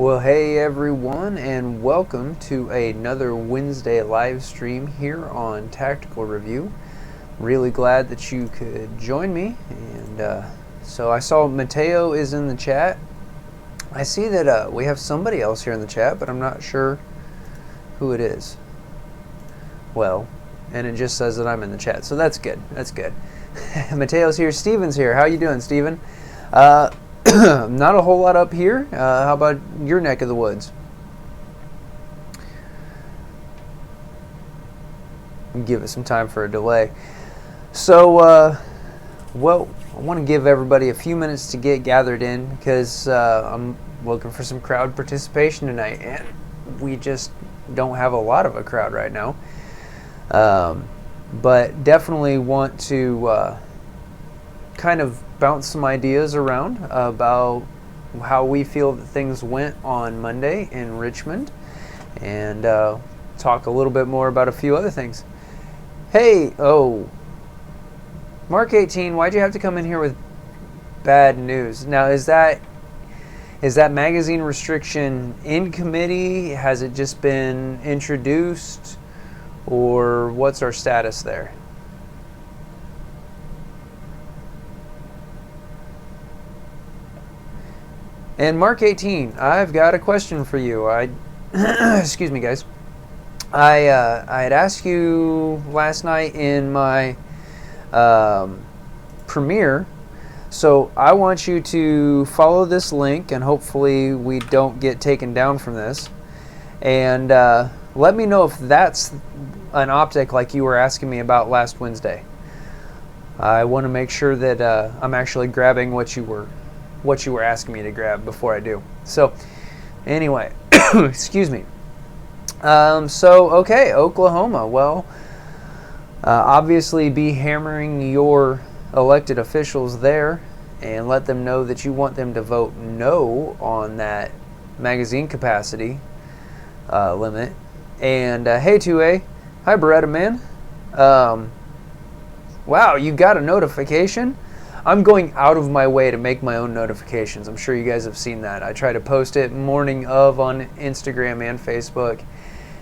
Well, hey everyone, and welcome to another Wednesday live stream here on Tactical Review. Really glad that you could join me. And so I saw Mateo is in the chat. I see that we have somebody else here in the chat, but I'm not sure who it is. Well, and it just says that I'm in the chat, so that's good. That's good. Mateo's here. Steven's here. How you doing, Steven? Not a whole lot up here. How about your neck of the woods? Give it some time for a delay. So, well, I want to give everybody a few minutes to get gathered in because I'm looking for some crowd participation tonight, and we just don't have a lot of a crowd right now. But definitely want to kind of bounce some ideas around about how we feel that things went on Monday in Richmond, and talk a little bit more about a few other things. Hey, Mark 18, why'd you have to come in here with bad news? Now, is that magazine restriction in committee? Has it just been introduced, or what's our status there? And Mark 18, I've got a question for you. Excuse me, guys. I had asked you last night in my premiere, so I want you to follow this link, and hopefully we don't get taken down from this. And let me know if that's an optic like you were asking me about last Wednesday. I want to make sure that I'm actually grabbing what you were asking me to grab before I do. So, anyway, excuse me. Okay, Oklahoma. Well, obviously be hammering your elected officials there and let them know that you want them to vote no on that magazine capacity limit. And hey, 2A. Hi, Beretta Man. Wow, you got a notification? I'm going out of my way to make my own notifications. I'm sure you guys have seen that. I try to post it morning of on Instagram and Facebook.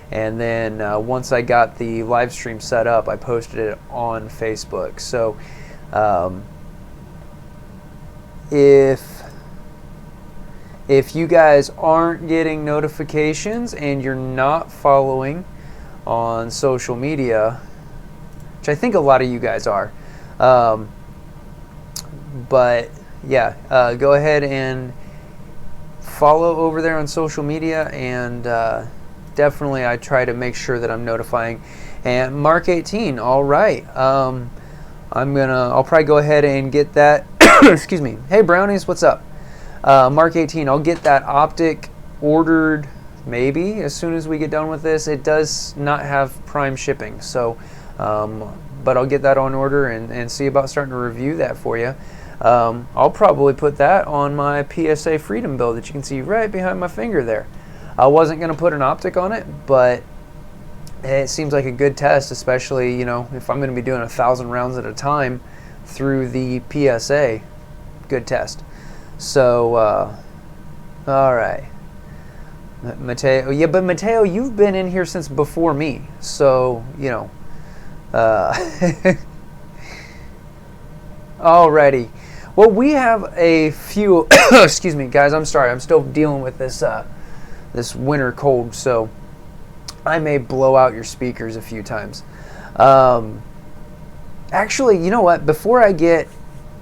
And then once I got the live stream set up, I posted it on Facebook. So if you guys aren't getting notifications and you're not following on social media, which I think a lot of you guys are, but yeah, go ahead and follow over there on social media, and definitely I try to make sure that I'm notifying. And Mark 18, all right, I'll probably go ahead and get that. Excuse me. Hey Brownies, what's up? Mark 18, I'll get that optic ordered maybe as soon as we get done with this. It does not have Prime shipping, so but I'll get that on order and see about starting to review that for you. I'll probably put that on my PSA Freedom build that you can see right behind my finger there. I wasn't going to put an optic on it, but it seems like a good test, especially, you know, if I'm going to be doing 1,000 rounds at a time through the PSA. Good test. So, all right. Mateo, yeah, but Mateo, you've been in here since before me, so, you know. Alrighty. Well, we have a few. Excuse me, guys. I'm sorry. I'm still dealing with this this winter cold, so I may blow out your speakers a few times. Actually, you know what? Before I get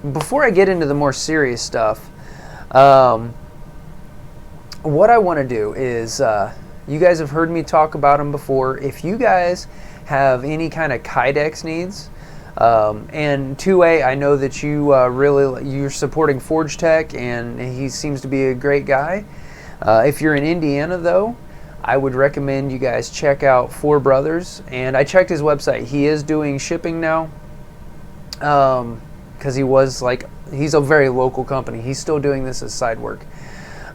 into the more serious stuff, what I want to do is, you guys have heard me talk about them before. If you guys have any kind of Kydex needs, and 2A, I know that you you're supporting Forge Tech, and he seems to be a great guy. If you're in Indiana, though, I would recommend you guys check out Four Brothers. And I checked his website. He is doing shipping now, because he's a very local company. He's still doing this as side work.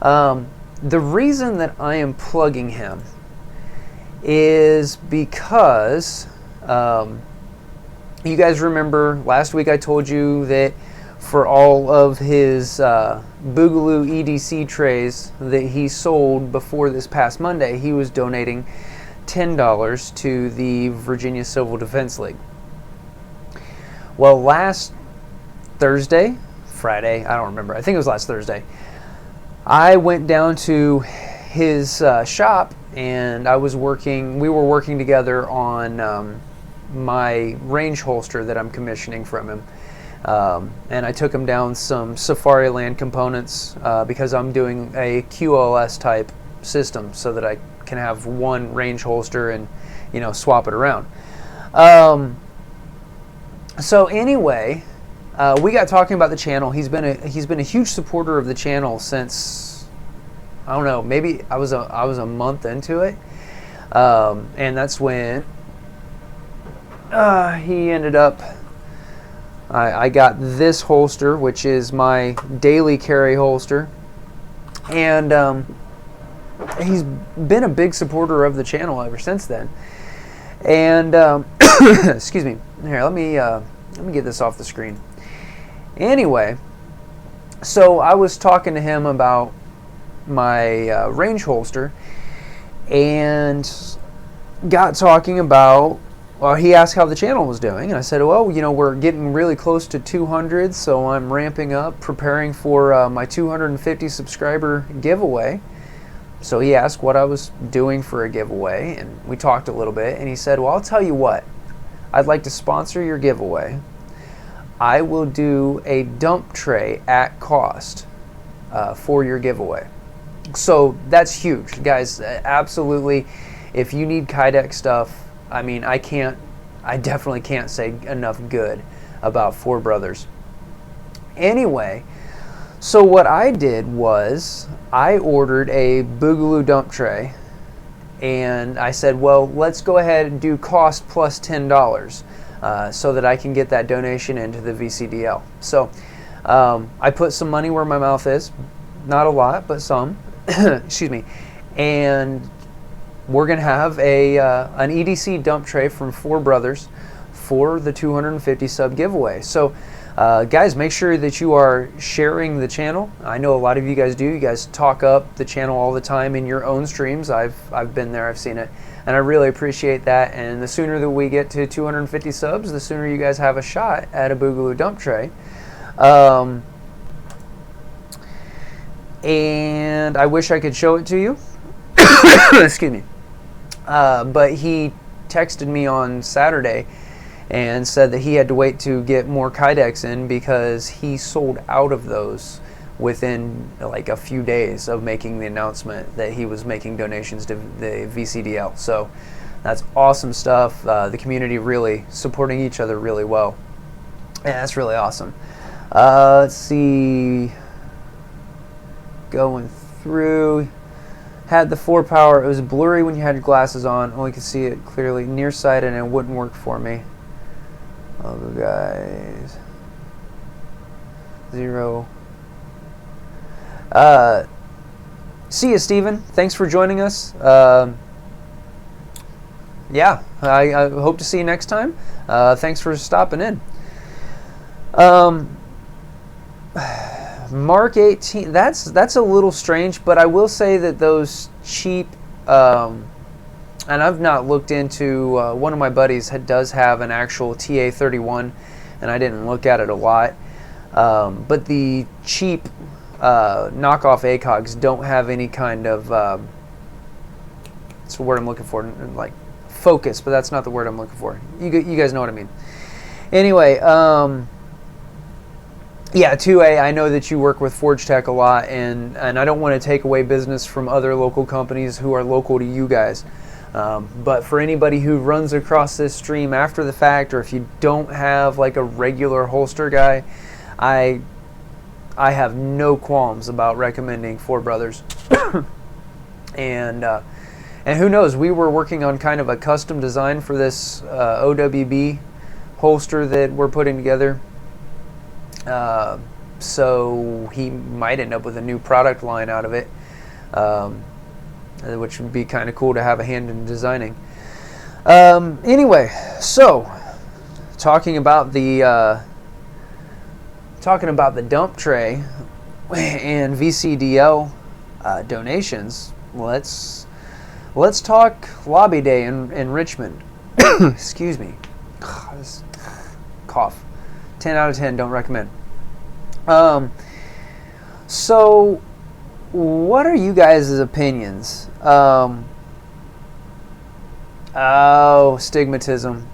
The reason that I am plugging him is because you guys remember last week I told you that for all of his Boogaloo EDC trays that he sold before this past Monday. He was donating $10 to the Virginia Civil Defense League. Well, last Thursday, Friday, I don't remember. I think it was last Thursday. I went down to his shop, and we were working together on my range holster that I'm commissioning from him. And I took him down some Safariland components because I'm doing a QLS type system so that I can have one range holster and, you know, swap it around. So anyway, we got talking about the channel. He's been a huge supporter of the channel since, I don't know, maybe I was a month into it, and that's when he ended up. I got this holster, which is my daily carry holster, and he's been a big supporter of the channel ever since then. And excuse me. Here, let me get this off the screen. Anyway, so I was talking to him about my range holster, and got talking about. Well, he asked how the channel was doing, and I said, well, you know, we're getting really close to 200, so I'm ramping up, preparing for my 250 subscriber giveaway. So he asked what I was doing for a giveaway, and we talked a little bit, and he said, well, I'll tell you what, I'd like to sponsor your giveaway. I will do a dump tray at cost for your giveaway. So that's huge, guys. Absolutely. If you need Kydex stuff, I mean, I definitely can't say enough good about Four Brothers. Anyway, so what I did was I ordered a Boogaloo dump tray, and I said, well, let's go ahead and do cost plus $10 so that I can get that donation into the VCDL. So I put some money where my mouth is, not a lot, but some, excuse me, and we're going to have an EDC dump tray from Four Brothers for the 250 sub giveaway. So guys, make sure that you are sharing the channel. I know a lot of you guys do. You guys talk up the channel all the time in your own streams. I've been there, I've seen it, and I really appreciate that. And the sooner that we get to 250 subs, the sooner you guys have a shot at a Boogaloo dump tray. And I wish I could show it to you. Excuse me. But he texted me on Saturday and said that he had to wait to get more Kydex in because he sold out of those within like a few days of making the announcement that he was making donations to the VCDL. So that's awesome stuff. The community really supporting each other really well. Yeah, that's really awesome. Let's see. Going through. Had the 4-power. It was blurry when you had your glasses on. Only could see it clearly nearsighted, and it wouldn't work for me. Oh, guys. 0. See you, Steven. Thanks for joining us. Yeah, I hope to see you next time. Thanks for stopping in. Mark 18, that's a little strange, but I will say that those cheap, and I've not looked into, one of my buddies does have an actual TA31, and I didn't look at it a lot, but the cheap knockoff ACOGs don't have any kind of, that's the word I'm looking for, like focus, but that's not the word I'm looking for. You guys know what I mean. Anyway, yeah, 2A, I know that you work with Forge Tech a lot, and I don't want to take away business from other local companies who are local to you guys. But for anybody who runs across this stream after the fact, or if you don't have like a regular holster guy, I have no qualms about recommending Four Brothers. And who knows, we were working on kind of a custom design for this OWB holster that we're putting together. So he might end up with a new product line out of it, which would be kind of cool to have a hand in designing. Anyway, so talking about the talking about the dump tray and VCDL donations, let's talk lobby day in Richmond. Excuse me. Cough. 10 out of 10, don't recommend. So what are you guys' opinions? Oh, stigmatism.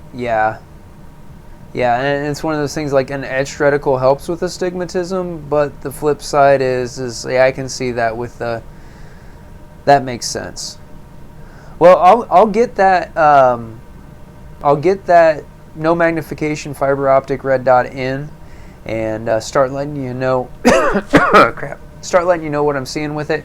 Yeah, and it's one of those things, like an etched reticle helps with astigmatism, but the flip side is yeah, I can see that with the, that makes sense. Well, I'll get that no magnification fiber optic red dot in, and start letting you know. Crap. Start letting you know what I'm seeing with it.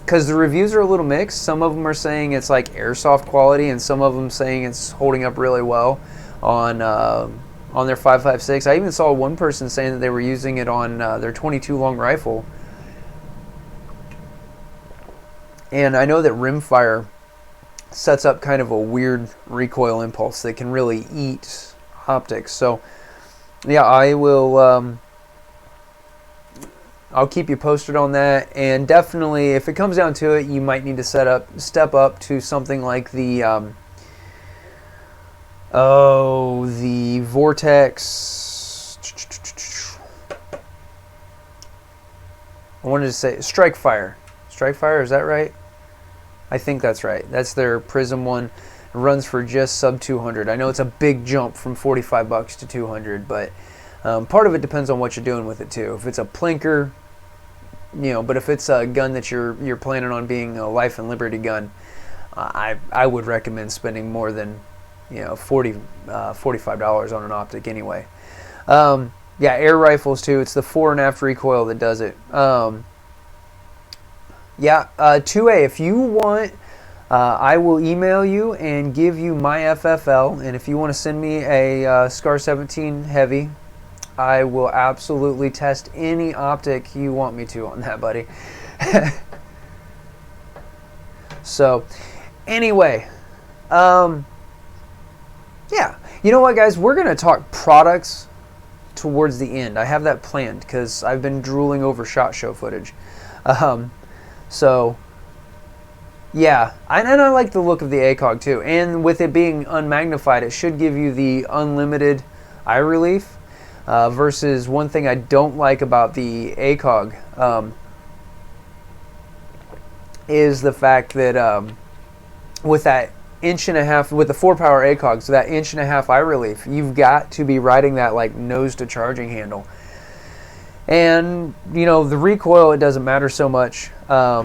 Because the reviews are a little mixed. Some of them are saying it's like airsoft quality, and some of them saying it's holding up really well on their 5.56. I even saw one person saying that they were using it on their 22 long rifle. And I know that rimfire sets up kind of a weird recoil impulse that can really eat optics. So yeah, I will. I'll keep you posted on that, and definitely, if it comes down to it, you might need to step up to something like the the Vortex. I wanted to say Strike Fire. Strike Fire, is that right? I think that's right. That's their Prism one. It runs for just sub 200. I know it's a big jump from $45 to 200, but part of it depends on what you're doing with it too. If it's a plinker, you know, but if it's a gun that you're planning on being a life and liberty gun, I would recommend spending more than, you know, $45 on an optic anyway. Yeah, air rifles too. It's the fore and aft recoil that does it. Yeah, 2A, if you want, I will email you and give you my FFL, and if you want to send me a SCAR 17 Heavy, I will absolutely test any optic you want me to on that, buddy. So, anyway, yeah, you know what, guys? We're going to talk products towards the end. I have that planned because I've been drooling over SHOT Show footage. So, yeah, and I like the look of the ACOG too. And with it being unmagnified, it should give you the unlimited eye relief. Versus one thing I don't like about the ACOG is the fact that with that 1.5 inch, with the 4-power ACOG, so that 1.5 inch eye relief, you've got to be riding that like nose to charging handle. And you know, the recoil, it doesn't matter so much. I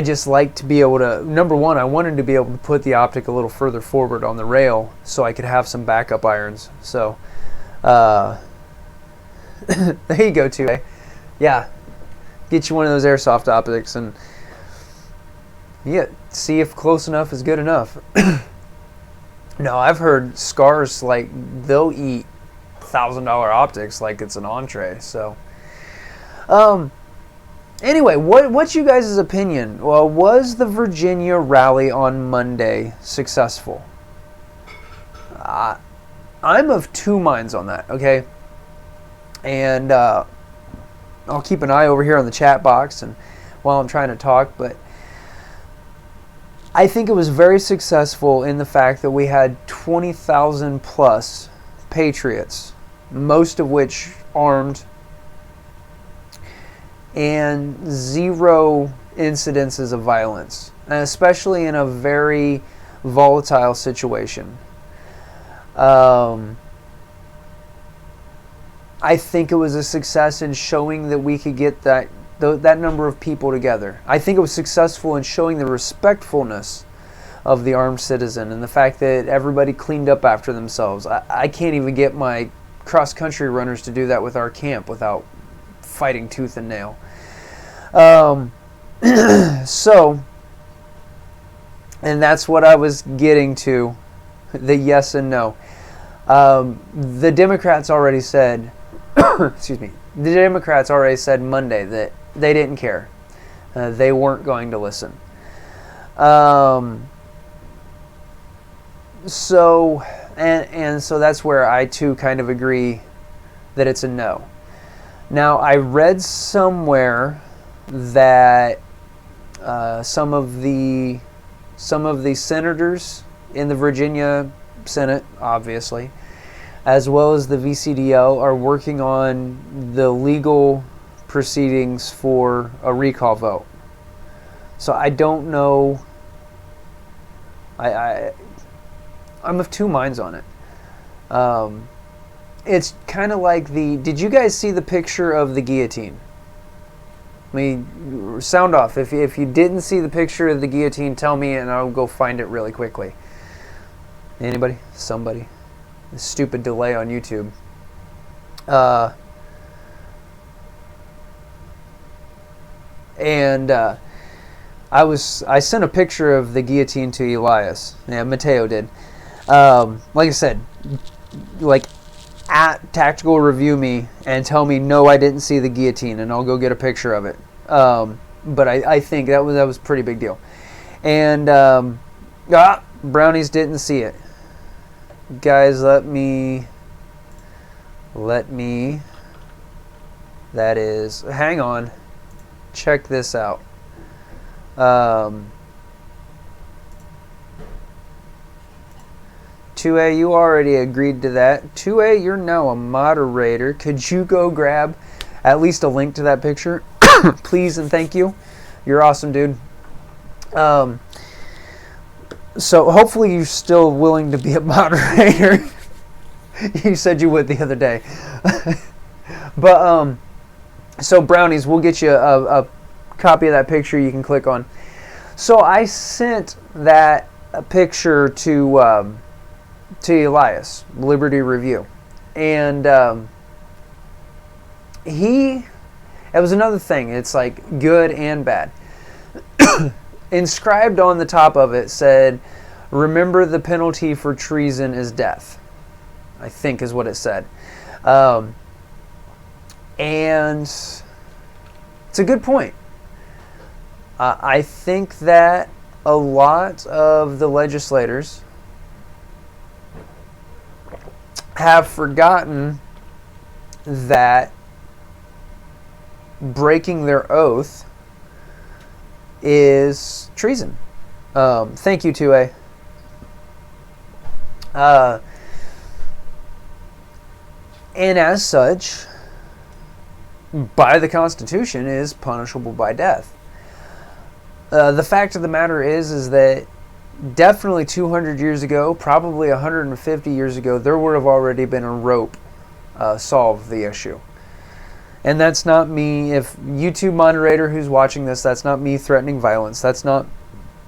just like to be able to, number one, I wanted to be able to put the optic a little further forward on the rail so I could have some backup irons. So there you go, too. Yeah, get you one of those airsoft optics and yeah, see if close enough is good enough. No, I've heard SCARs, like, they'll eat $1,000 optics like it's an entree. So anyway, what's you guys' opinion? Well, was the Virginia rally on Monday successful? I'm of two minds on that, okay? And I'll keep an eye over here on the chat box and while I'm trying to talk, but I think it was very successful in the fact that we had 20,000 plus patriots, most of which armed, and 0 incidences of violence, and especially in a very volatile situation. I think it was a success in showing that we could get that number of people together. I think it was successful in showing the respectfulness of the armed citizen and the fact that everybody cleaned up after themselves. I can't even get my cross-country runners to do that with our camp without fighting tooth and nail. So, and that's what I was getting to, the yes and no. The Democrats already said, excuse me, the Democrats already said Monday that they didn't care. They weren't going to listen. So, And so that's where I too kind of agree that it's a no. Now, I read somewhere that some of the senators in the Virginia Senate, obviously, as well as the VCDO, are working on the legal proceedings for a recall vote. So I don't know. I'm of two minds on it. It's kind of like did you guys see the picture of the guillotine? I mean, sound off. If you didn't see the picture of the guillotine, tell me and I'll go find it really quickly. Anybody? Somebody? A stupid delay on YouTube. I sent a picture of the guillotine to Elias. Yeah, Mateo did. Like I said, at Tactical Review me and tell me no, I didn't see the guillotine, and I'll go get a picture of it. But I think that was a pretty big deal. And Brownies didn't see it. Guys, let me. That is. Hang on. Check this out. 2A, you already agreed to that. 2A, you're now a moderator. Could you go grab at least a link to that picture? Please and thank you. You're awesome, dude. So hopefully you're still willing to be a moderator. You said you would the other day. But, so Brownies, we'll get you a copy of that picture you can click on. So I sent that picture to Elias, Liberty Review. And it was another thing. It's like good and bad. Inscribed on the top of it said, "Remember, the penalty for treason is death," I think is what it said. And it's a good point. I think that a lot of the legislators have forgotten that breaking their oath is treason. Thank you, 2A. And as such, by the Constitution, is punishable by death. The fact of the matter is that definitely 200 years ago, probably 150 years ago, there would have already been a rope solve the issue. And that's not me, if YouTube moderator who's watching this, that's not me threatening violence. That's not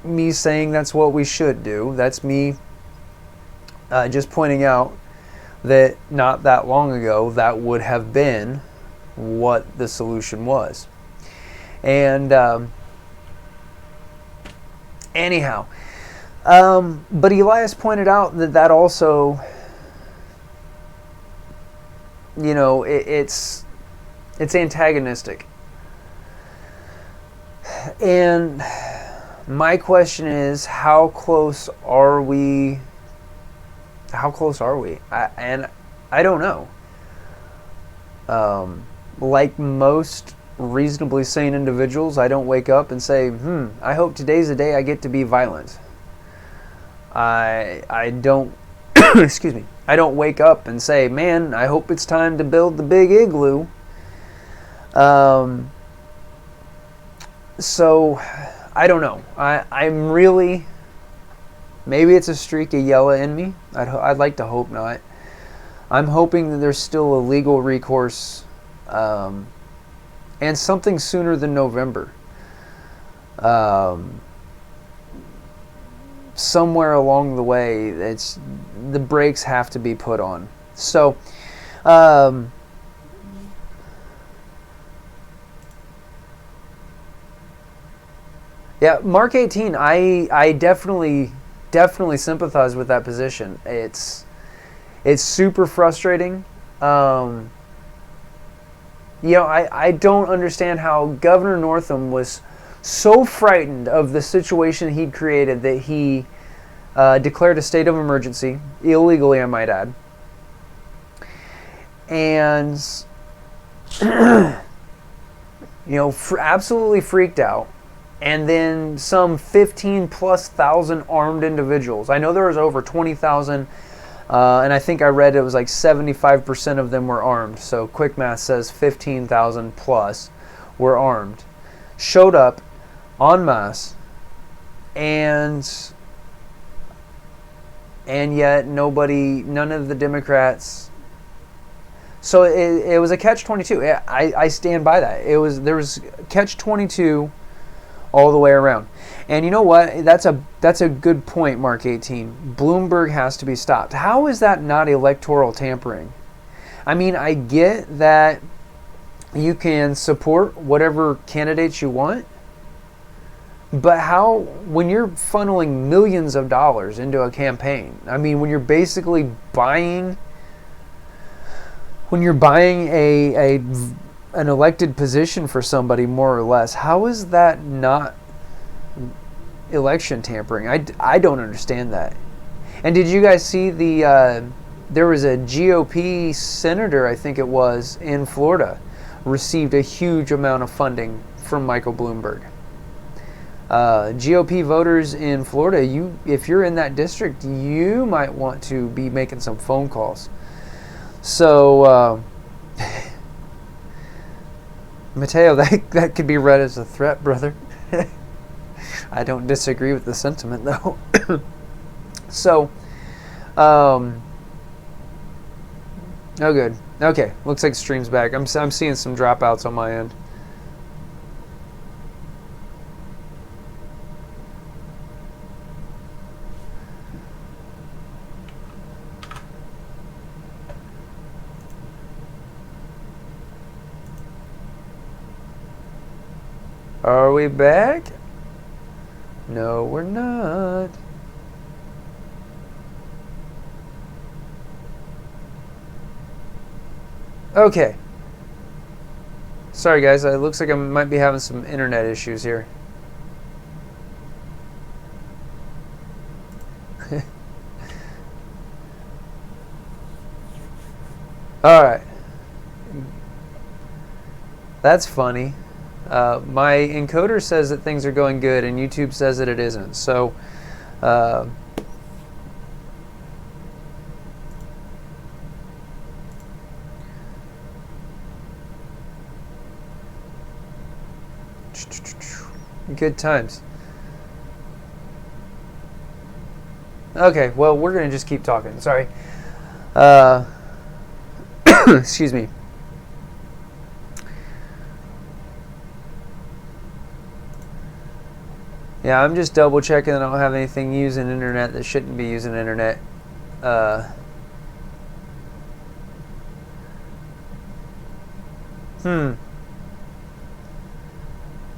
me saying that's what we should do. That's me just pointing out that not that long ago, that would have been what the solution was. And anyhow, but Elias pointed out that also, you know, it's antagonistic. And my question is, how close are we? How close are we? I don't know. Like most reasonably sane individuals, I don't wake up and say, I hope today's the day I get to be violent. I don't excuse me. I don't wake up and say, man, I hope it's time to build the big igloo. So I don't know. I'm really, maybe it's a streak of yellow in me. I'd like to hope not. I'm hoping that there's still a legal recourse, and something sooner than November. Somewhere along the way, the brakes have to be put on. So, yeah, Mark 18. I definitely sympathize with that position. It's super frustrating. You know, I don't understand how Governor Northam was so frightened of the situation he'd created that he declared a state of emergency, illegally I might add, and absolutely freaked out. And then some 15,000+ armed individuals. I know there was over 20,000, and I think I read it was like 75% of them were armed. So quick math says 15,000+ were armed. Showed up en masse, and yet none of the Democrats. So it was a catch-22. I stand by that. There was catch-22 all the way around. And you know what? That's a good point, Mark 18. Bloomberg has to be stopped. How is that not electoral tampering? I mean, I get that you can support whatever candidates you want, but how, when you're funneling millions of dollars into a campaign, I mean, when you're basically buying an elected position for somebody, more or less, how is that not election tampering? I don't understand that. And did you guys see there was a GOP senator, I think it was, in Florida, received a huge amount of funding from Michael Bloomberg. GOP voters in Florida, if you're in that district, you might want to be making some phone calls. So, Mateo, that could be read as a threat, brother. I don't disagree with the sentiment, though. So, oh, good. Okay, looks like stream's back. I'm seeing some dropouts on my end. Are we back? No, we're not. Okay. Sorry, guys. It looks like I might be having some internet issues here. All right. That's funny. My encoder says that things are going good, and YouTube says that it isn't. So, good times. Okay, well, we're going to just keep talking. Sorry. Excuse me. Yeah, I'm just double checking that I don't have anything using internet that shouldn't be using internet.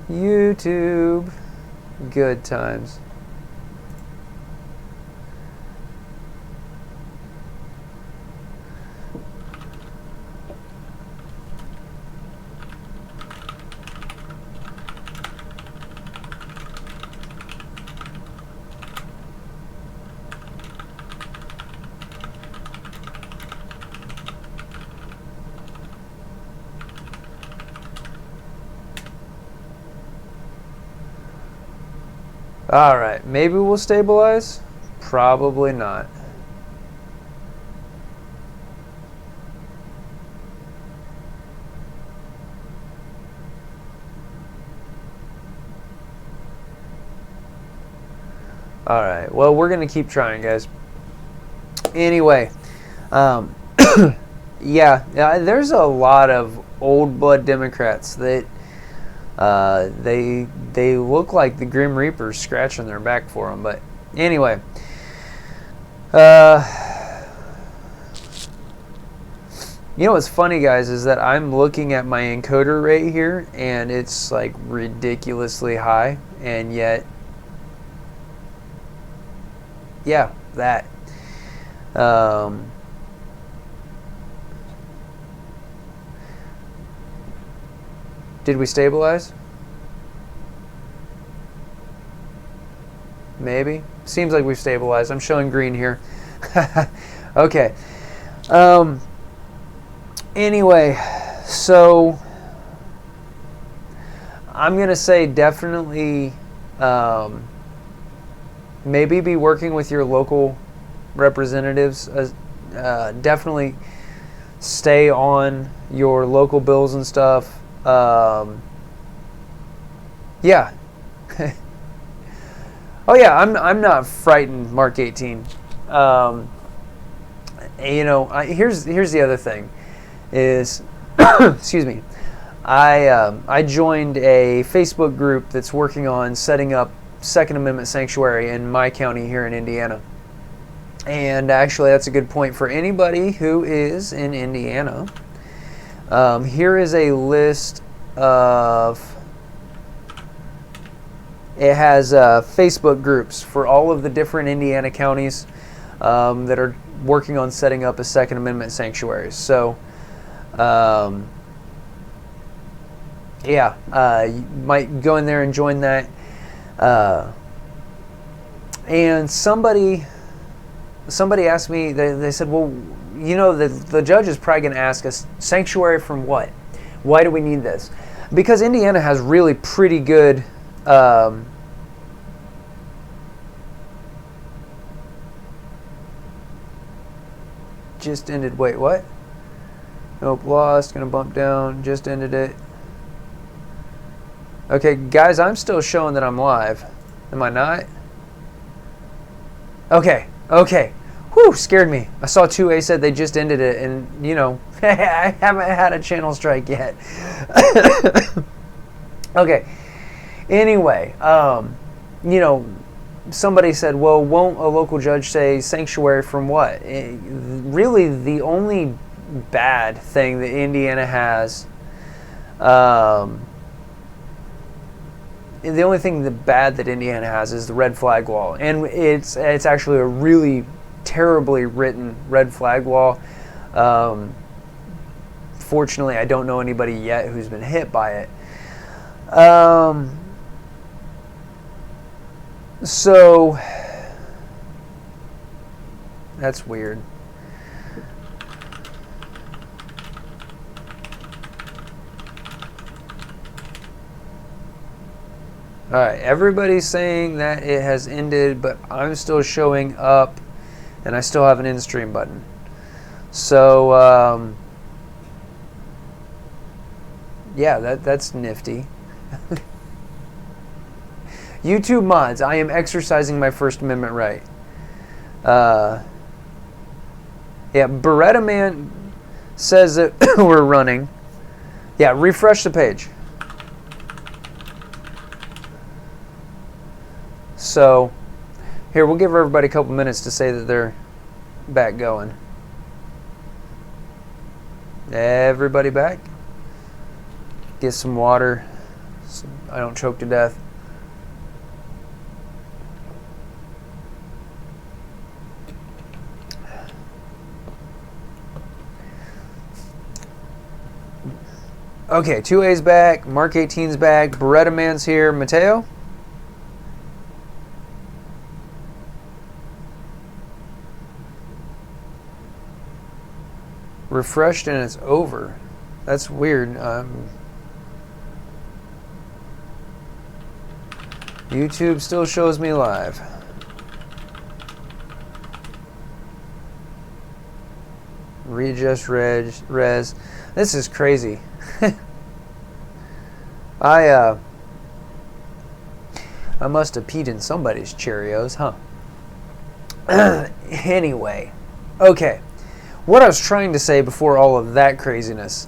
YouTube. Good times. Alright, maybe we'll stabilize? Probably not. Alright, well, we're going to keep trying, guys. Anyway, yeah, there's a lot of old blood Democrats that they look like the Grim Reapers scratching their back for them. But anyway, you know what's funny, guys, is that I'm looking at my encoder rate here, and it's like ridiculously high, and yet, yeah, that. Did we stabilize? Maybe. Seems like we've stabilized. I'm showing green here. Okay. Anyway, so I'm going to say definitely maybe be working with your local representatives. Definitely stay on your local bills and stuff. Yeah. Oh yeah, I'm not frightened, Mark 18. Here's the other thing is excuse me. I joined a Facebook group that's working on setting up Second Amendment sanctuary in my county here in Indiana. And actually, that's a good point for anybody who is in Indiana. Here is a list of... It has Facebook groups for all of the different Indiana counties that are working on setting up a Second Amendment sanctuary. So, you might go in there and join that. And somebody asked me, they said, well, the judge is probably going to ask us, sanctuary from what? Why do we need this? Because Indiana has really pretty good... just ended. Wait, what? Nope, lost. Gonna bump down. Just ended it. Okay, guys, I'm still showing that I'm live. Am I not? Okay. Whew, scared me. I saw 2A said they just ended it, and I haven't had a channel strike yet. Okay. Anyway, somebody said, well, won't a local judge say sanctuary from what? Really, the only bad thing that Indiana has, the only thing bad that Indiana has is the red flag law. And it's actually a really terribly written red flag law. Fortunately, I don't know anybody yet who's been hit by it. So, that's weird. Alright, everybody's saying that it has ended, but I'm still showing up, and I still have an in-stream button. So, yeah, that's nifty. YouTube mods, I am exercising my First Amendment right. Yeah, Beretta Man says that we're running. Yeah, refresh the page. So, here, we'll give everybody a couple minutes to say that they're back going. Everybody back? Get some water so I don't choke to death. Okay, 2A's back, Mark 18's back, Beretta Man's here, Mateo? Refreshed and it's over. That's weird. YouTube still shows me live. Readjust res. This is crazy. I must have peed in somebody's Cheerios, huh? Anyway, okay. What I was trying to say before all of that craziness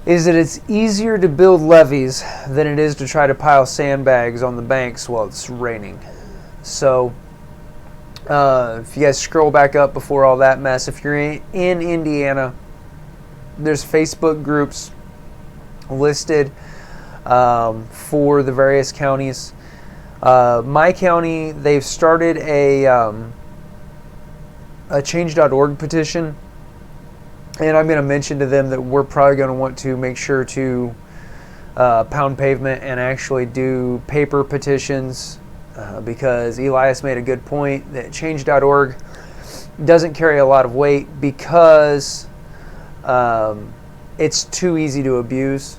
is that it's easier to build levees than it is to try to pile sandbags on the banks while it's raining. So, if you guys scroll back up before all that mess, if you're in Indiana, there's Facebook groups listed for the various counties. My county, they've started a change.org petition, and I'm going to mention to them that we're probably going to want to make sure to pound pavement and actually do paper petitions because Elias made a good point that change.org doesn't carry a lot of weight because it's too easy to abuse.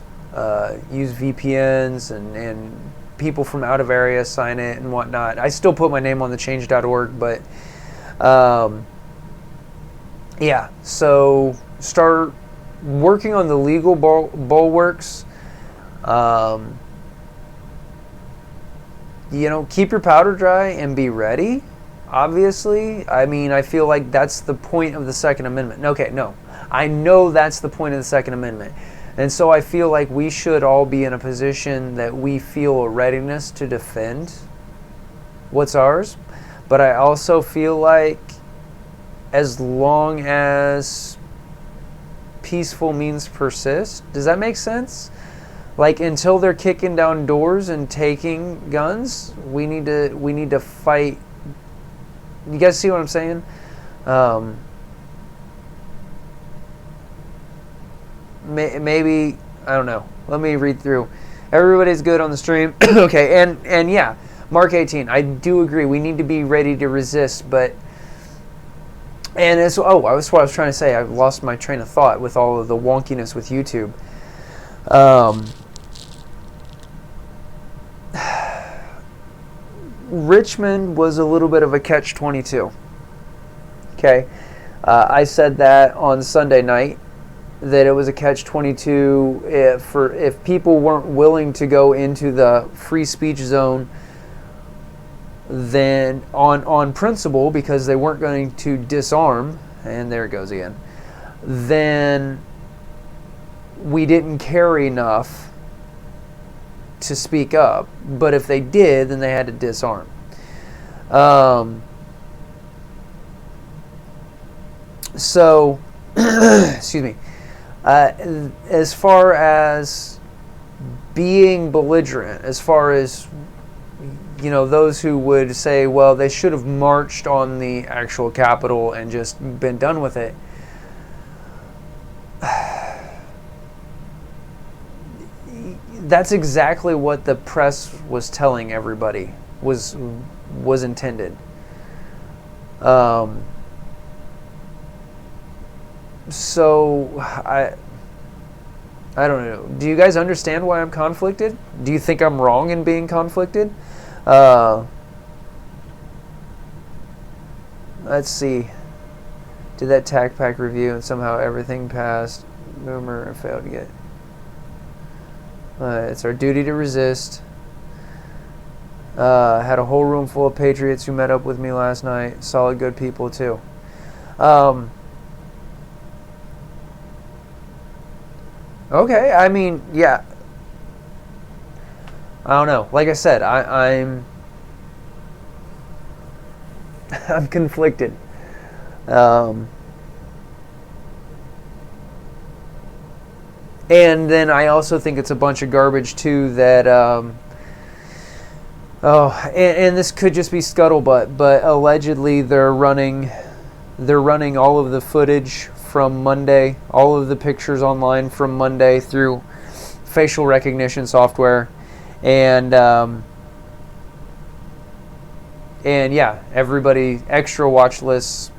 Use VPNs and people from out of area sign it and whatnot. I still put my name on the change.org, but yeah, so start working on the legal bulwarks. Keep your powder dry and be ready. Obviously, I mean, I feel like that's the point of the Second Amendment. Okay, no, I know that's the point of the Second Amendment. And so I feel like we should all be in a position that we feel a readiness to defend what's ours. But I also feel like as long as peaceful means persist, does that make sense? Like, until they're kicking down doors and taking guns, we need to fight. You guys see what I'm saying? Maybe, I don't know. Let me read through. Everybody's good on the stream. Okay, and yeah, Mark 18. I do agree. We need to be ready to resist, but that's what I was trying to say. I've lost my train of thought with all of the wonkiness with YouTube. Richmond was a little bit of a catch-22. Okay, I said that on Sunday night, that it was a catch-22 if people weren't willing to go into the free speech zone, then on principle, because they weren't going to disarm, and there it goes again, then we didn't care enough to speak up. But if they did, then they had to disarm. So excuse me. As far as being belligerent, as far as those who would say, well, they should have marched on the actual Capitol and just been done with it. That's exactly what the press was telling everybody was intended. So I don't know. Do you guys understand why I'm conflicted? Do you think I'm wrong in being conflicted? Let's see. Did that TAC pack review and somehow everything passed. Rumor and failed to get. It's our duty to resist. Had a whole room full of patriots who met up with me last night. Solid, good people too. Okay, I mean, yeah. I don't know. Like I said, I'm conflicted. And then I also think it's a bunch of garbage too that and this could just be scuttlebutt, but allegedly they're running all of the footage from Monday, all of the pictures online from Monday through facial recognition software, and yeah, everybody extra watch lists,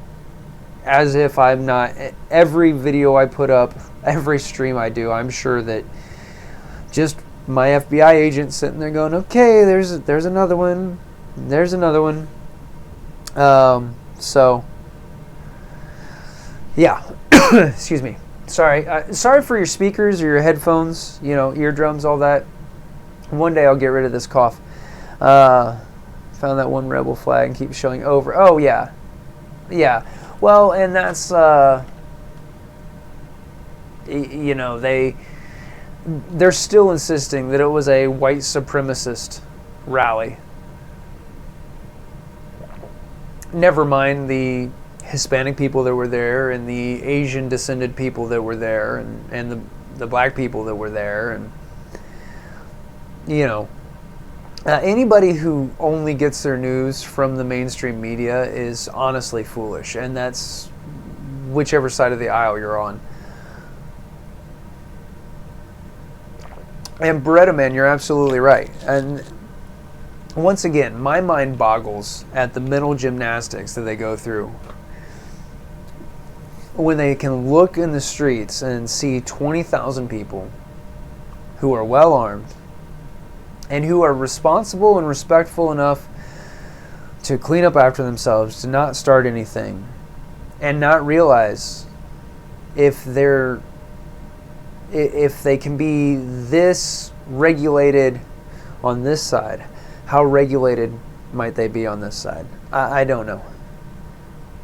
as if I'm not. Every video I put up, every stream I do, I'm sure that just my FBI agent sitting there going, okay, there's another one, there's another one. So yeah. Excuse me. Sorry. Sorry for your speakers or your headphones, eardrums, all that. One day I'll get rid of this cough. Found that one rebel flag and keep showing over. Oh, yeah. Yeah. Well, and that's, they're still insisting that it was a white supremacist rally. Never mind the Hispanic people that were there and the Asian descended people that were there and the black people that were there, and anybody who only gets their news from the mainstream media is honestly foolish, and that's whichever side of the aisle you're on. And Beretta Man, you're absolutely right. And once again, my mind boggles at the mental gymnastics that they go through when they can look in the streets and see 20,000 people who are well armed and who are responsible and respectful enough to clean up after themselves, to not start anything, and not realize if they can be this regulated on this side, how regulated might they be on this side? I don't know.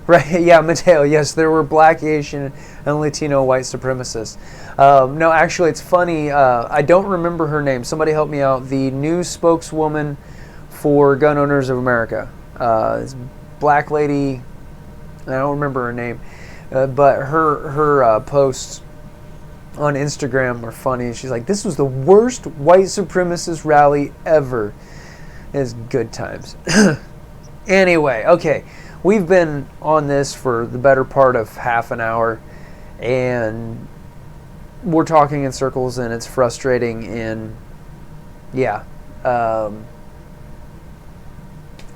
Right? Yeah, Mateo. Yes, there were Black, Asian, and Latino white supremacists. No, actually, it's funny. I don't remember her name. Somebody help me out. The new spokeswoman for Gun Owners of America. This black lady. I don't remember her name, but her posts on Instagram were funny. She's like, "This was the worst white supremacist rally ever." It's good times. Anyway, okay. We've been on this for the better part of half an hour, and we're talking in circles, and it's frustrating. And yeah,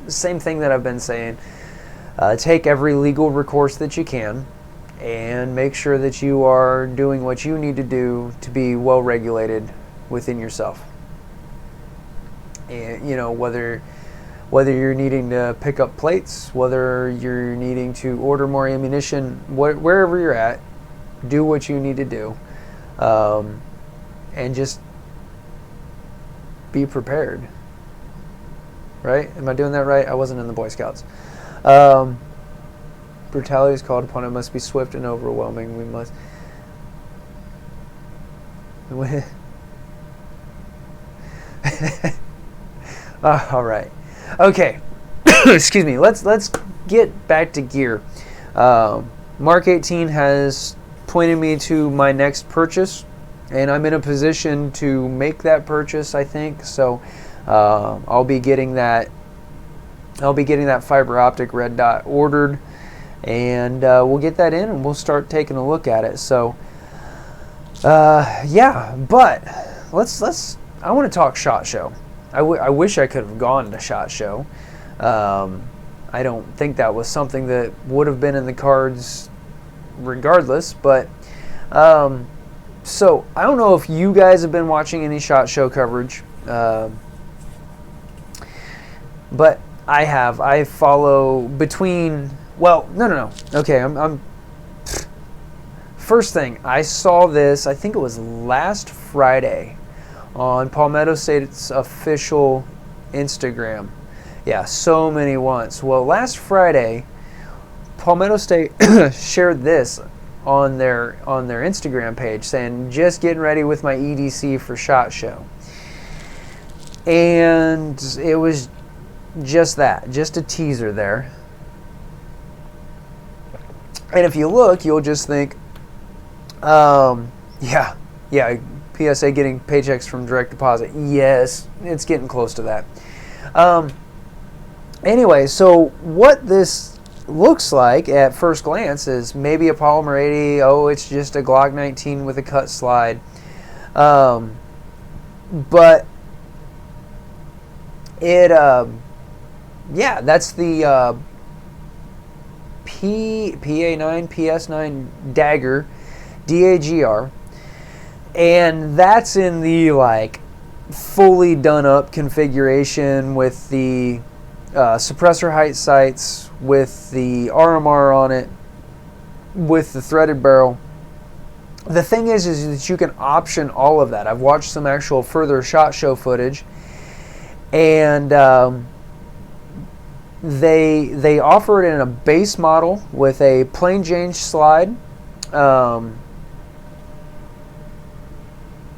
same thing that I've been saying. Take every legal recourse that you can, and make sure that you are doing what you need to do to be well regulated within yourself. And whether you're needing to pick up plates, whether you're needing to order more ammunition, wherever you're at, do what you need to do, and just be prepared. Right? Am I doing that right? I wasn't in the Boy Scouts. Brutality is called upon. It must be swift and overwhelming. We must. All right. Okay. Excuse me. Let's get back to gear. Mark 18 has pointed me to my next purchase, and I'm in a position to make that purchase, I think. So I'll be getting that fiber optic red dot ordered, and we'll get that in and we'll start taking a look at it. So yeah, but I want to talk SHOT Show. I wish I could have gone to SHOT Show. I don't think that was something that would have been in the cards regardless, but so I don't know if you guys have been watching any SHOT Show coverage, but I have. I follow between, well, no. Okay, I'm first thing, I saw this, I think it was last Friday on Palmetto State's official Instagram. Yeah, so many once. Well, last Friday, Palmetto State shared this on their Instagram page, saying, "Just getting ready with my EDC for SHOT Show." And it was just that, just a teaser there. And if you look, you'll just think, yeah, PSA getting paychecks from direct deposit. Yes, it's getting close to that. Anyway, so what this looks like at first glance is maybe a Polymer 80. Oh, it's just a Glock 19 with a cut slide. But it, yeah, that's the PA9, PS9 Dagger, DAGR. And that's in the like fully done up configuration with the suppressor height sights, with the RMR on it, with the threaded barrel. The thing is that you can option all of that. I've watched some actual further SHOT Show footage, and they offer it in a base model with a plain Jane slide.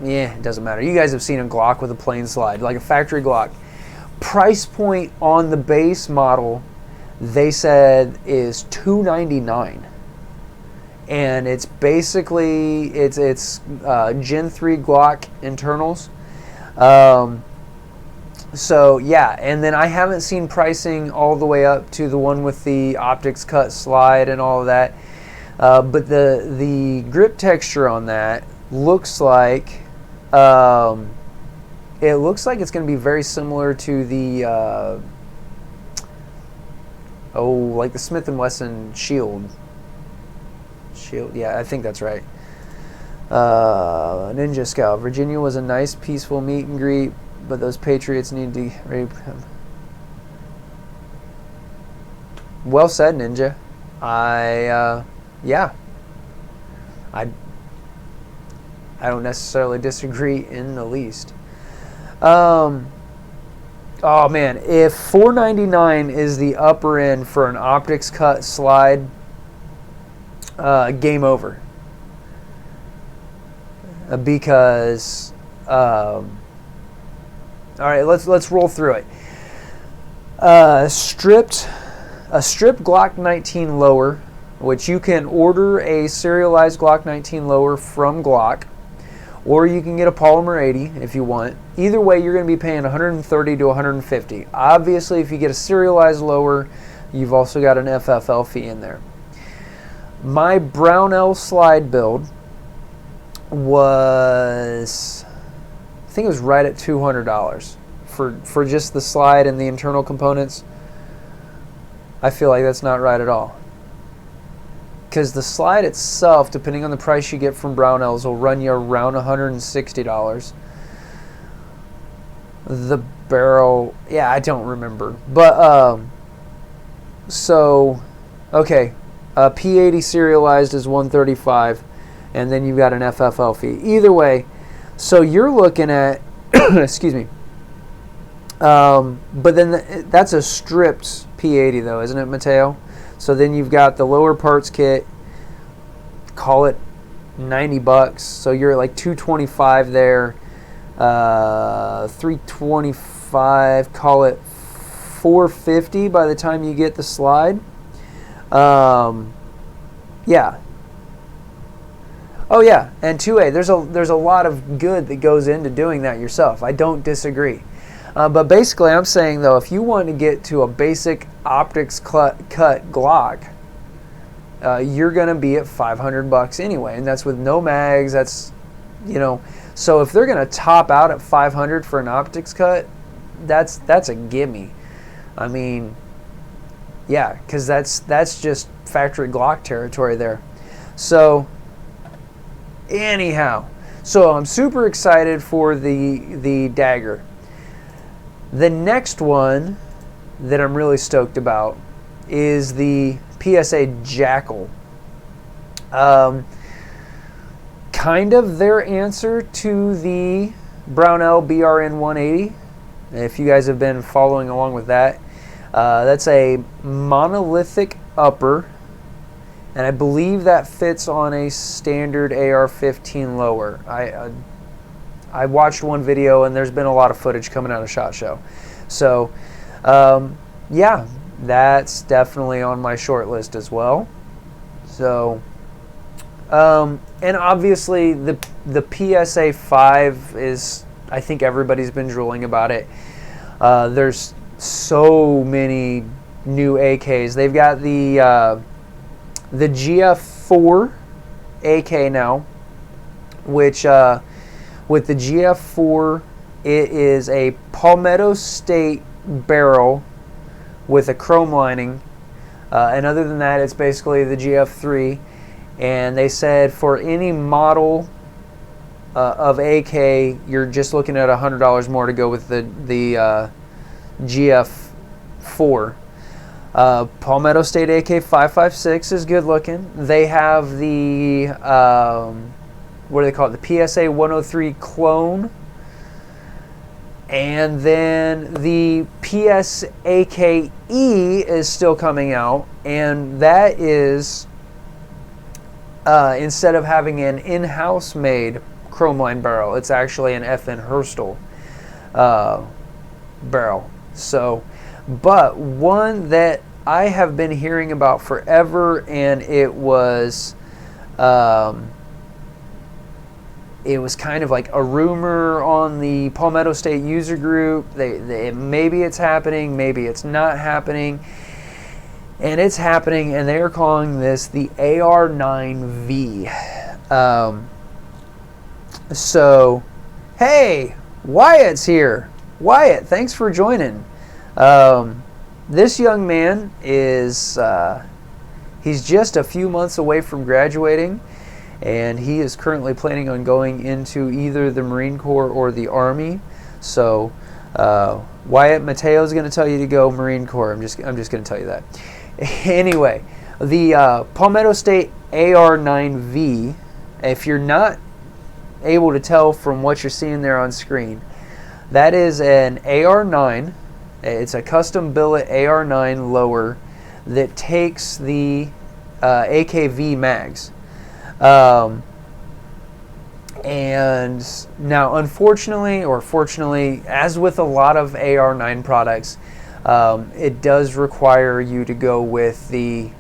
Yeah, it doesn't matter. You guys have seen a Glock with a plain slide, like a factory Glock. Price point on the base model, they said, is $299, and it's basically it's Gen 3 Glock internals. So yeah, and then I haven't seen pricing all the way up to the one with the optics cut slide and all of that, but the grip texture on that looks like it looks like it's going to be very similar to the like the Smith & Wesson Shield. Yeah, I think that's right. Ninja Scout. Virginia was a nice, peaceful meet and greet, but those Patriots need to rape him. Well said, Ninja. Yeah. I don't necessarily disagree in the least. Oh man, if $4.99 is the upper end for an optics cut slide, game over. Because all right, let's roll through it. A stripped Glock 19 lower, which you can order a serialized Glock 19 lower from Glock, or you can get a polymer 80 if you want. Either way, you're going to be paying $130 to $150. Obviously, if you get a serialized lower, you've also got an FFL fee in there. My Brownell slide build was, I think it was right at $200 for just the slide and the internal components. I feel like that's not right at all, because the slide itself, depending on the price you get from Brownells, will run you around $160. The barrel, yeah, I don't remember, but so okay, P80 serialized is $135, and then you've got an FFL fee. Either way, so you're looking at excuse me, but then that's a stripped P80 though, isn't it, Mateo? So then you've got the lower parts kit, call it $90, so you're at like $225 there. 325, call it $450 by the time you get the slide. Yeah. Oh yeah, and 2A, there's a lot of good that goes into doing that yourself. I don't disagree. But basically I'm saying though, if you want to get to a basic optics cut Glock, you're going to be at $500 anyway, and that's with no mags. That's, you know, so if they're going to top out at $500 for an optics cut, that's a gimme. I mean, yeah, because that's just factory Glock territory there. So anyhow, so I'm super excited for the dagger. The next one that I'm really stoked about is the PSA Jackal. Kind of their answer to the Brownell BRN 180. If you guys have been following along with that, that's a monolithic upper, and I believe that fits on a standard AR-15 lower. I watched one video, and there's been a lot of footage coming out of SHOT Show. So, yeah, that's definitely on my short list as well. So, and obviously the PSA 5 is, I think everybody's been drooling about it. There's so many new AKs. They've got the GF4 AK now, which with the GF4, it is a Palmetto State barrel with a chrome lining, and other than that, it's basically the GF3. And they said for any model of AK, you're just looking at $100 more to go with the GF4. Palmetto State AK 5.56 is good looking. They have the what do they call it? The PSA 103 clone. And then the PS AKE is still coming out, and that is instead of having an in-house made chrome line barrel, it's actually an FN Herstal barrel. So, but one that I have been hearing about forever, and it was kind of like a rumor on the Palmetto State user group. Maybe it's happening, maybe it's not happening. And it's happening, and they are calling this the AR9V. So, hey, Wyatt's here. Wyatt, thanks for joining. This young man is, he's just a few months away from graduating, and he is currently planning on going into either the Marine Corps or the Army. So Wyatt, Mateo is going to tell you to go Marine Corps. I'm just going to tell you that. Anyway, the Palmetto State AR-9V, if you're not able to tell from what you're seeing there on screen, that is an AR-9. It's a custom billet AR-9 lower that takes the AKV mags. And now, unfortunately, or fortunately, as with a lot of AR-9 products, it does require you to go with the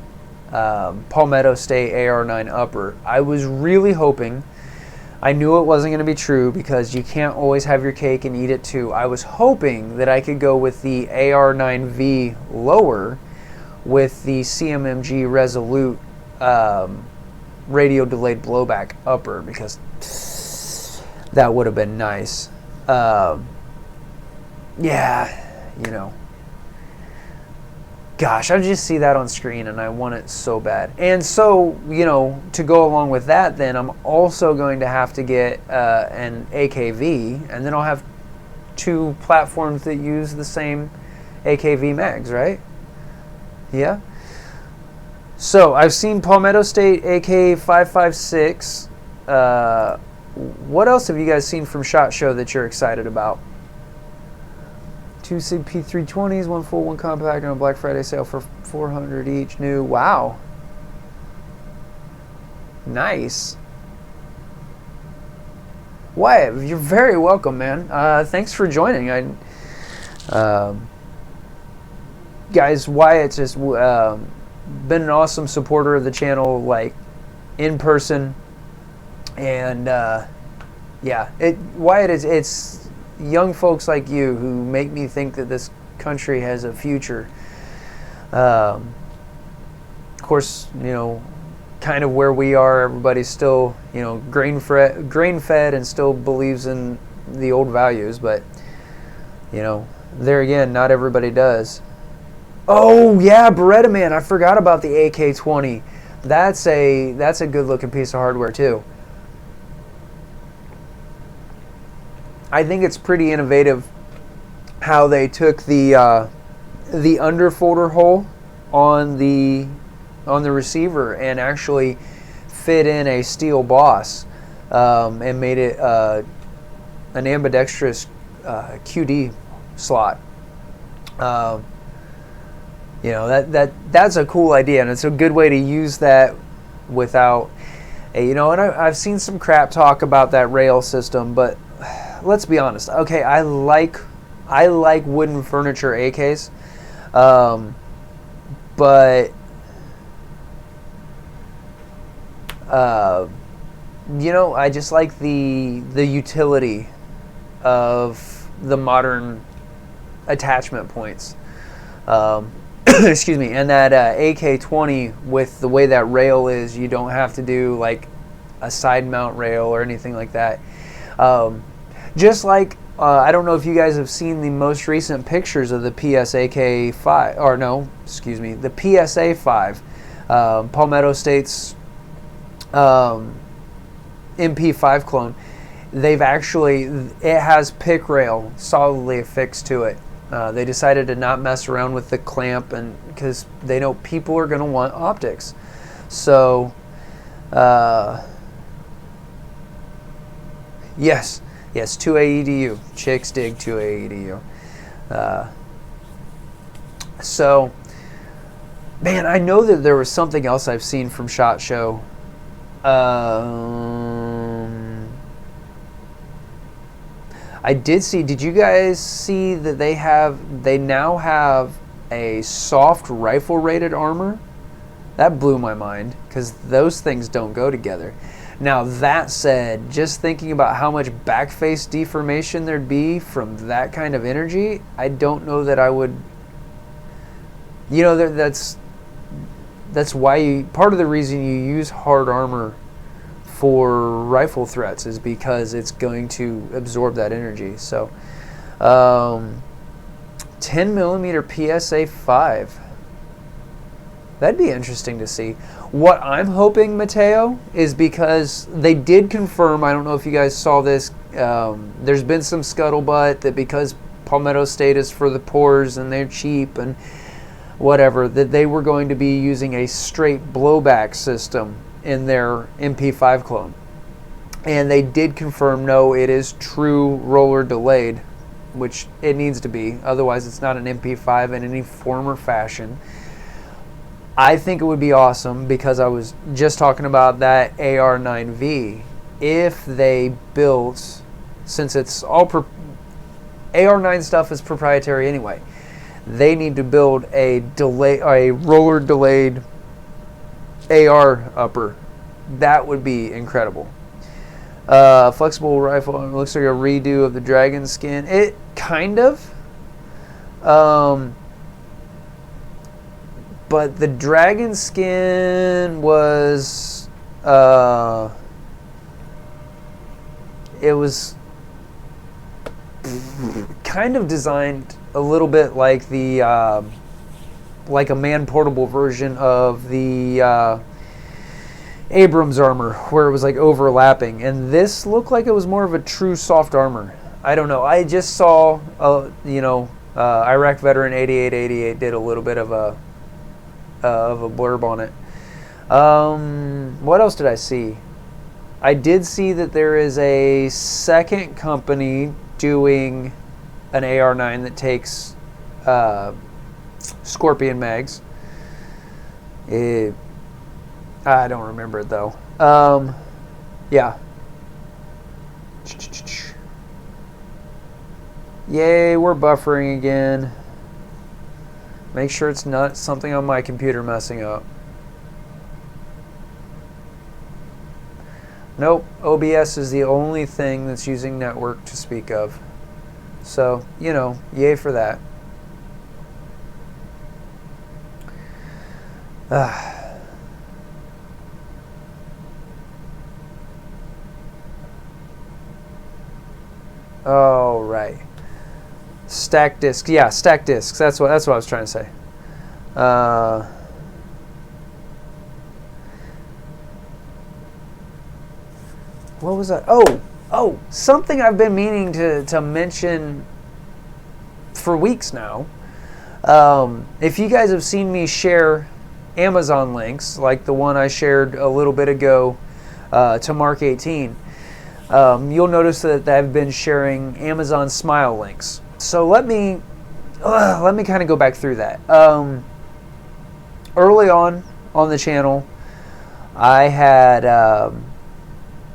Palmetto State AR-9 upper. I was really hoping, I knew it wasn't going to be true because you can't always have your cake and eat it too. I was hoping that I could go with the AR-9V lower with the CMMG Resolute radio delayed blowback upper, because that would have been nice. Yeah, you know. Gosh, I just see that on screen and I want it so bad. And so, you know, to go along with that, then I'm also going to have to get an AKV, and then I'll have two platforms that use the same AKV mags, right? Yeah. So I've seen Palmetto State AK556. What else have you guys seen from SHOT Show that you're excited about? 2 SIG P320s, 1 full, 1 compact, on a Black Friday sale for $400 each. New. Wow. Nice. Wyatt, you're very welcome, man. Thanks for joining. Guys, Wyatt's just been an awesome supporter of the channel, like in person, and yeah, Wyatt it's young folks like you who make me think that this country has a future. Of course, you know, kind of where we are, everybody's still, you know, grain fed and still believes in the old values, but you know, there again, not everybody does. Oh yeah, Beretta Man, I forgot about the AK-20. That's a good looking piece of hardware too. I think it's pretty innovative how they took the underfolder hole on the receiver and actually fit in a steel boss and made it an ambidextrous QD slot. You know, that's a cool idea, and it's a good way to use that without, you know. And I've seen some crap talk about that rail system, but let's be honest. Okay, I like wooden furniture AKs, but you know, I just like the utility of the modern attachment points. Excuse me, and that AK-20, with the way that rail is, you don't have to do like a side mount rail or anything like that. Just like, I don't know if you guys have seen the most recent pictures of the PSAK-5, or no, excuse me, the PSA-5, Palmetto State's MP5 clone. They've actually, it has pick rail solidly affixed to it. They decided to not mess around with the clamp, and because they know people are going to want optics. So, yes, 2AEDU. Chicks dig 2AEDU. So, man, I know that there was something else I've seen from SHOT Show. I did see, did you guys see that they now have a soft rifle rated armor? That blew my mind, because those things don't go together. Now that said, just thinking about how much backface deformation there'd be from that kind of energy, I don't know that I would, you know, that's why part of the reason you use hard armor for rifle threats, is because it's going to absorb that energy. So 10 millimeter PSA 5. That'd be interesting to see. What I'm hoping, Mateo, is because they did confirm, I don't know if you guys saw this, there's been some scuttlebutt that because Palmetto State is for the poors and they're cheap and whatever, that they were going to be using a straight blowback system in their MP5 clone. And they did confirm, no, it is true roller delayed, which it needs to be. Otherwise, it's not an MP5 in any form or fashion. I think it would be awesome, because I was just talking about that AR9V. If they built, since it's all AR9 stuff is proprietary anyway, they need to build a roller delayed AR upper. That would be incredible. Flexible rifle, it looks like a redo of the dragon skin. It kind of. But the dragon skin was, it was kind of designed a little bit like the, like a man-portable version of the Abrams armor, where it was like overlapping. And this looked like it was more of a true soft armor. I don't know. I just saw, Iraq veteran 8888 did a little bit of a blurb on it. What else did I see? I did see that there is a second company doing an AR9 that takes Scorpion mags. I don't remember it though. Yeah. Yay, we're buffering again. Make sure it's not something on my computer messing up. Nope, OBS is the only thing that's using network to speak of. So, yay for that. Oh, right. Stack discs. Yeah, stack discs. That's what I was trying to say. What was that? Oh, something I've been meaning to mention for weeks now. If you guys have seen me share Amazon links, like the one I shared a little bit ago to Mark 18, you'll notice that I've been sharing Amazon Smile links. So let me kind of go back through that. Early on the channel, I had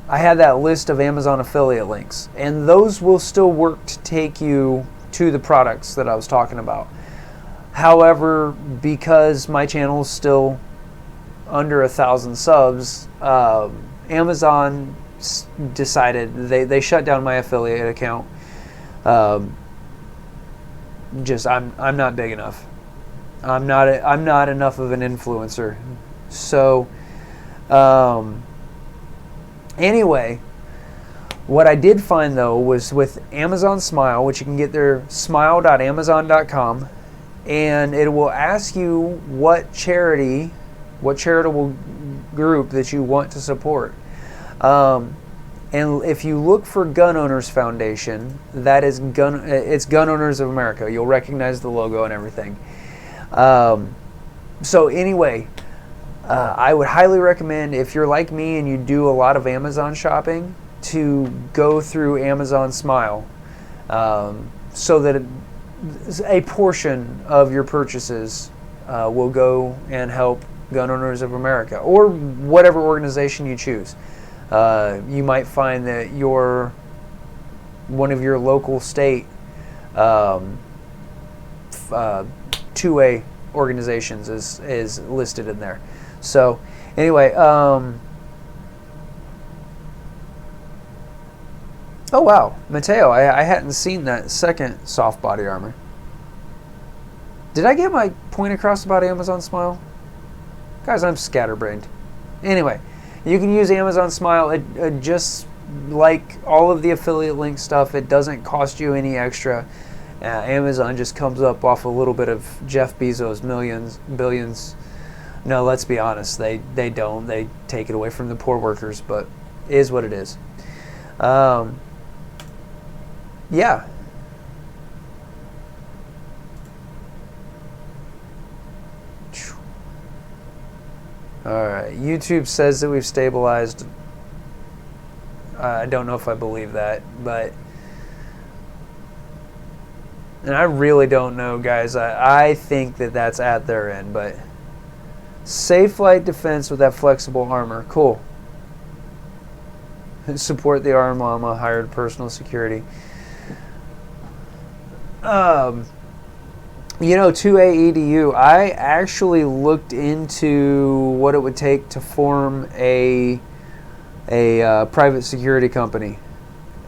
that list of Amazon affiliate links, and those will still work to take you to the products that I was talking about. However, because my channel is still under 1,000 subs, Amazon decided they shut down my affiliate account. I'm not big enough. I'm not enough of an influencer. So anyway, what I did find though was with Amazon Smile, which you can get there, smile.amazon.com, and it will ask you what charitable group that you want to support. And if you look for Gun Owners Foundation, that is it's Gun Owners of America. You'll recognize the logo and everything. So anyway, I would highly recommend, if you're like me and you do a lot of Amazon shopping, to go through Amazon Smile, so that a portion of your purchases will go and help Gun Owners of America, or whatever organization you choose. You might find that one of your local state 2A organizations is listed in there. So anyway, oh wow, Mateo, I hadn't seen that second soft body armor. Did I get my point across about Amazon Smile? Guys, I'm scatterbrained. Anyway, You can use Amazon Smile. It just like all of the affiliate link stuff, it doesn't cost you any extra. Amazon just comes up off a little bit of Jeff Bezos' billions. No, let's be honest, they don't. They take it away from the poor workers, but it is what it is. Yeah. Alright, YouTube says that we've stabilized. I don't know if I believe that, but... And I really don't know, guys. I think that that's at their end, but... Safe light defense with that flexible armor. Cool. Support the Arm Llama, hired personal security. You know, 2A EDU, I actually looked into what it would take to form a private security company.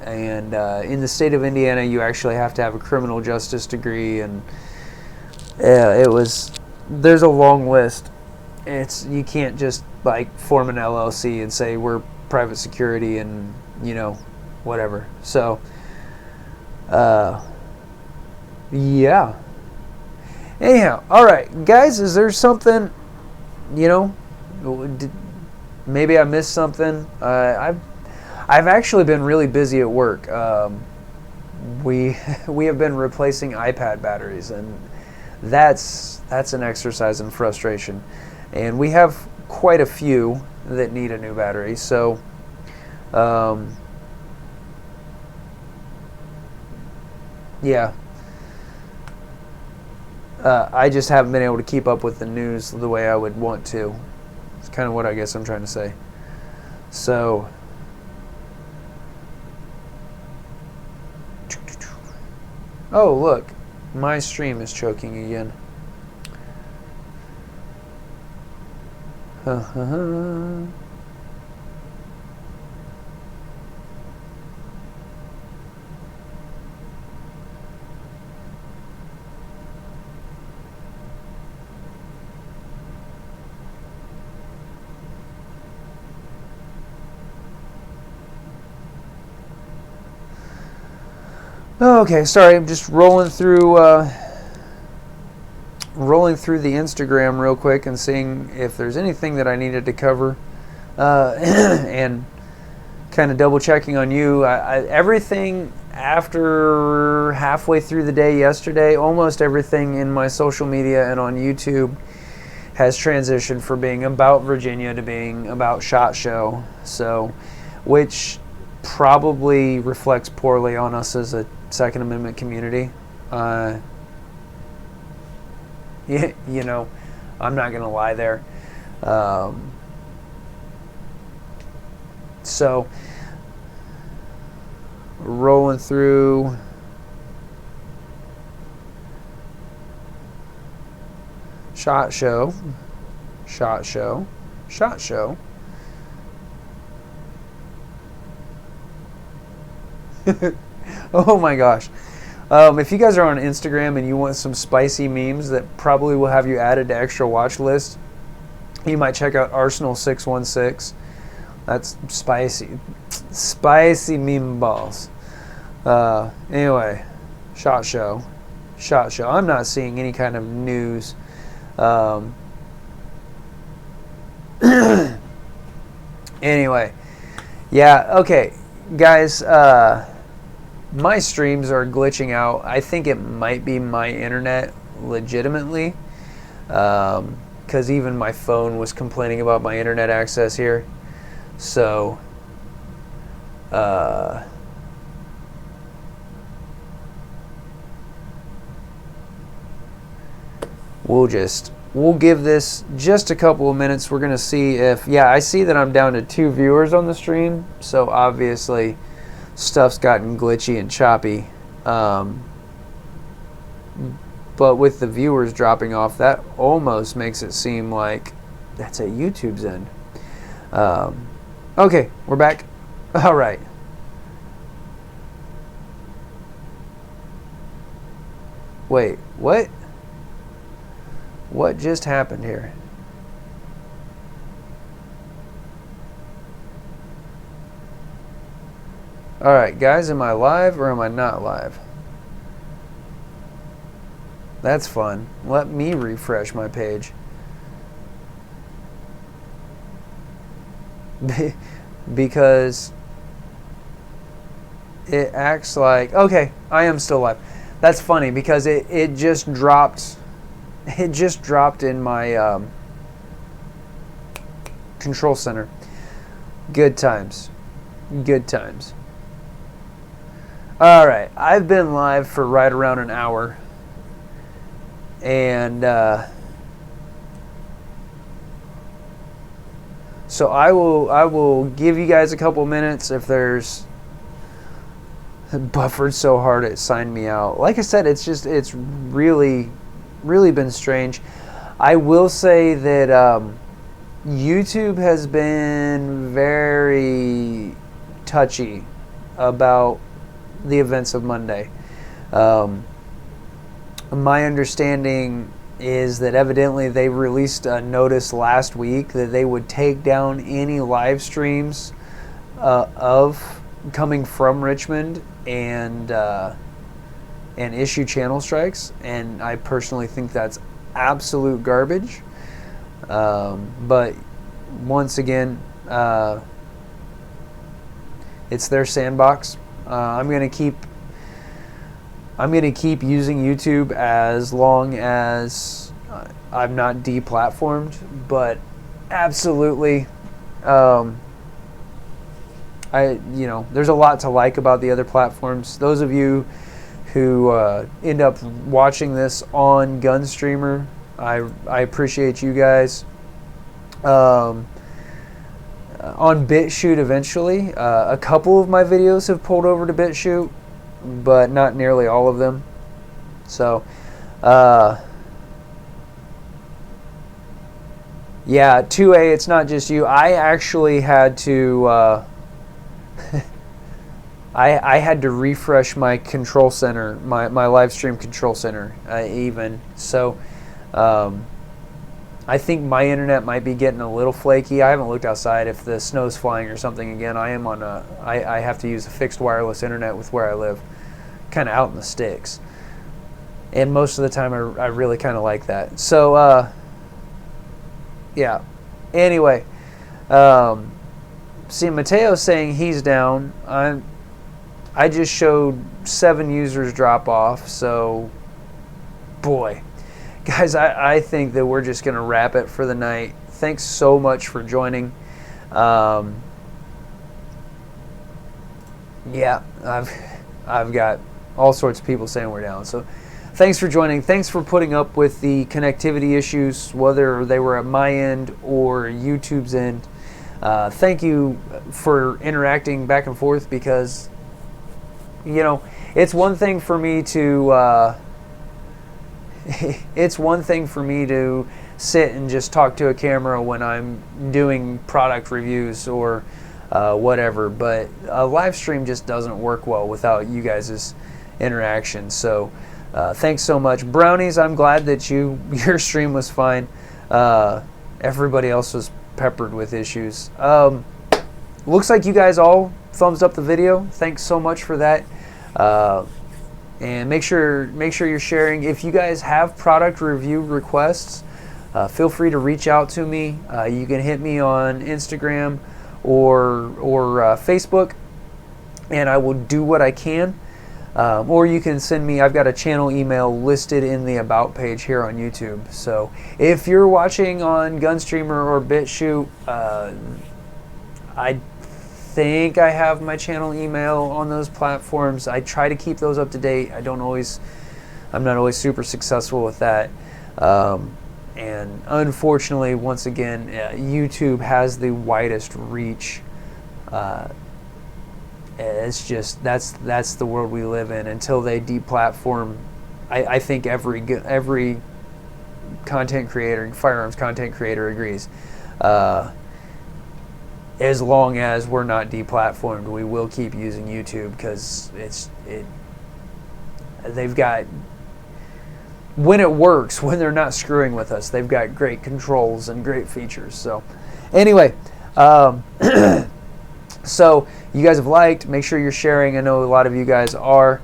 And in the state of Indiana, you actually have to have a criminal justice degree, and yeah, there's a long list. You can't just like form an LLC and say we're private security and, you know, whatever. So, yeah. Anyhow, all right, guys, is there something, you know, maybe I missed something? I've actually been really busy at work. We have been replacing iPad batteries, and that's an exercise in frustration. And we have quite a few that need a new battery, so yeah. I just haven't been able to keep up with the news the way I would want to. It's kind of what I guess I'm trying to say. So, oh look, my stream is choking again. Okay, sorry, I'm just rolling through the Instagram real quick and seeing if there's anything that I needed to cover, and kind of double checking on you. Everything after halfway through the day yesterday, almost everything in my social media and on YouTube has transitioned from being about Virginia to being about SHOT Show. So, which probably reflects poorly on us as a Second Amendment community. You know, I'm not going to lie there. So, rolling through. SHOT Show. SHOT Show. SHOT Show. Oh my gosh. If you guys are on Instagram and you want some spicy memes that probably will have you added to extra watch list, you might check out Arsenal616. That's spicy. Spicy meme balls. Anyway, SHOT Show. SHOT Show. I'm not seeing any kind of news. Anyway. Yeah, okay. Guys, my streams are glitching out. I think it might be my internet legitimately, because even my phone was complaining about my internet access here. So, we'll give this just a couple of minutes. We're going to see if, yeah, I see that I'm down to 2 viewers on the stream, so obviously stuff's gotten glitchy and choppy. But with the viewers dropping off, that almost makes it seem like that's at YouTube's end. Okay, we're back. All right. Wait, what? What just happened here? Alright, guys, am I live or am I not live? That's fun. Let me refresh my page. Because it acts like... Okay, I am still live. That's funny because it just dropped... It just dropped in my control center. Good times. Good times. Alright, I've been live for right around an hour. And so I will give you guys a couple minutes if there's... Buffered so hard it signed me out. Like I said, it's really been strange. I will say that YouTube has been very touchy about the events of Monday. My understanding is that evidently they released a notice last week that they would take down any live streams of coming from Richmond and issue channel strikes, and I personally think that's absolute garbage. But once again, it's their sandbox. I'm gonna keep using YouTube as long as I'm not deplatformed. But absolutely, there's a lot to like about the other platforms. Those of you who end up watching this on Gunstreamer, I appreciate you guys. On BitChute eventually, a couple of my videos have pulled over to BitChute, but not nearly all of them. So, yeah, 2A, it's not just you. I actually had to... I had to refresh my control center, my live stream control center, even. So, I think my internet might be getting a little flaky. I haven't looked outside if the snow's flying or something again. I am on I have to use a fixed wireless internet with where I live, kind of out in the sticks. And most of the time I really kind of like that. So, yeah. Anyway, see, Mateo's saying he's down. I just showed 7 users drop off, so boy. Guys, I think that we're just going to wrap it for the night. Thanks so much for joining. Yeah, I've got all sorts of people saying we're down. So thanks for joining. Thanks for putting up with the connectivity issues, whether they were at my end or YouTube's end. Thank you for interacting back and forth, because, you know, it's one thing for me to sit and just talk to a camera when I'm doing product reviews or whatever, but a live stream just doesn't work well without you guys' interaction. So thanks so much. Brownies, I'm glad that your stream was fine. Everybody else was peppered with issues. Looks like you guys all thumbs up the video. Thanks so much for that. And make sure you're sharing. If you guys have product review requests, feel free to reach out to me. You can hit me on Instagram or Facebook, and I will do what I can. Or you can send me, I've got a channel email listed in the About page here on YouTube. So if you're watching on Gunstreamer or BitChute, I think I have my channel email on those platforms. I try to keep those up to date. I'm not always super successful with that. And unfortunately, once again, YouTube has the widest reach. It's just, that's the world we live in. Until they deplatform, I think every content creator, firearms content creator agrees. As long as we're not deplatformed, we will keep using YouTube, because they've got, when it works, when they're not screwing with us, they've got great controls and great features. So anyway, So you guys have liked, make sure you're sharing. I know a lot of you guys are.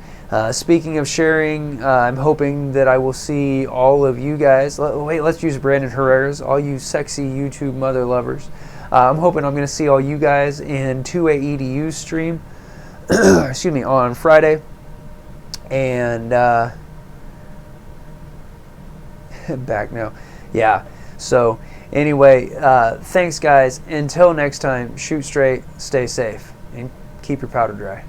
Speaking of sharing, I'm hoping that I will see all of you guys. Wait, let's use Brandon Herrera's, all you sexy YouTube mother lovers. I'm hoping I'm going to see all you guys in 2A EDU stream, excuse me, on Friday. And back now. Yeah. So anyway, thanks guys. Until next time, shoot straight, stay safe, and keep your powder dry.